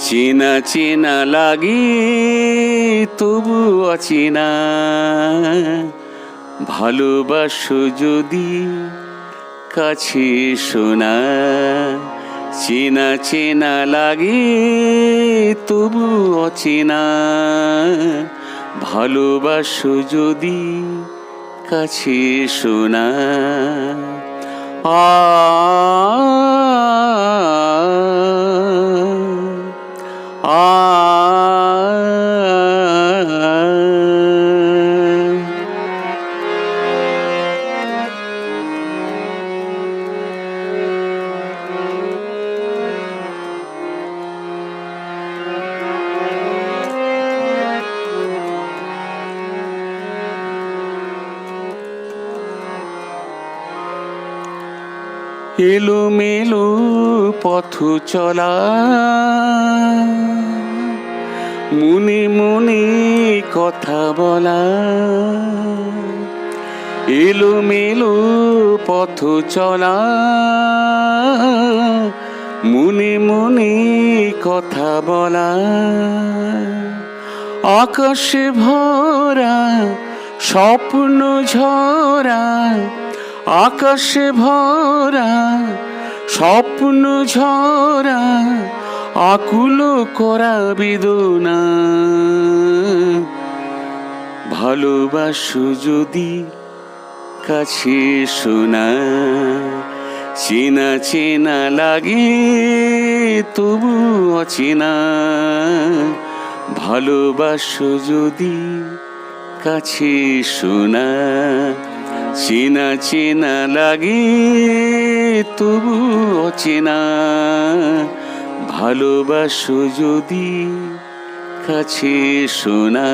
চেনা চেনা লাগে তবু অচেনা, ভালোবাসো যদি কাছে এসো না। চেনা চেনা লাগে তবু অচেনা, ভালোবাসো যদি কাছে এসো না। এলোমেলো পথ চলা, মনে মনে কথা বলা। এলোমেলো পথ চলা, মনে মনে কথা বলা। আকাশে ভরা স্বপ্ন ঝরা, আকাশে ভরা স্বপ্ন ঝরা, আকুল করা বেদনা। ভালোবাসো যদি কাছে এসো না। চেনা চেনা লাগে তবু অচেনা, ভালোবাসো যদি কাছে এসো না। চেনা চেনা লাগে তবু অচেনা, ভালোবাসো যদি কাছে এসো না।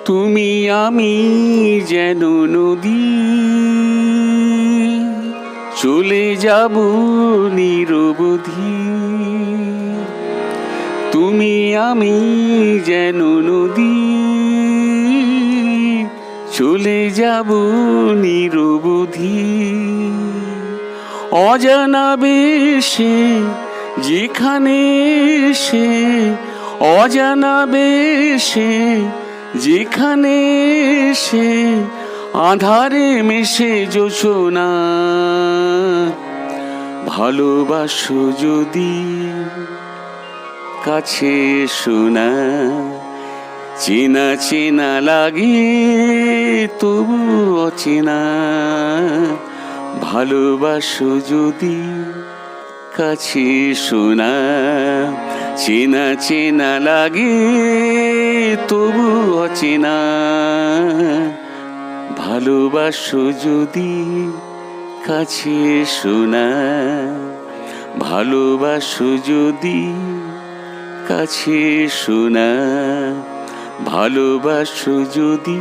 তুমি আমি যেন নদী, চলে যাব নিরবধি। তুমি আমি যেন নদী, চলে যাব নিরবধি। অজানা বেশে যেখানে সে, অজানা বেশে যেখানে সে, আঁধারে মিশে জোছনা। ভালোবাসো যদি কাছে এসো না। চেনা চেনা লাগে তবু অচেনা, ভালোবাসো যদি কাছে এসো না। চেনা চেনা লাগে তবু অচেনা, ভালোবাসো যদি কাছে এসো না। ভালোবাসো যদি কাছে এসো না, ভালোবাসো যদি।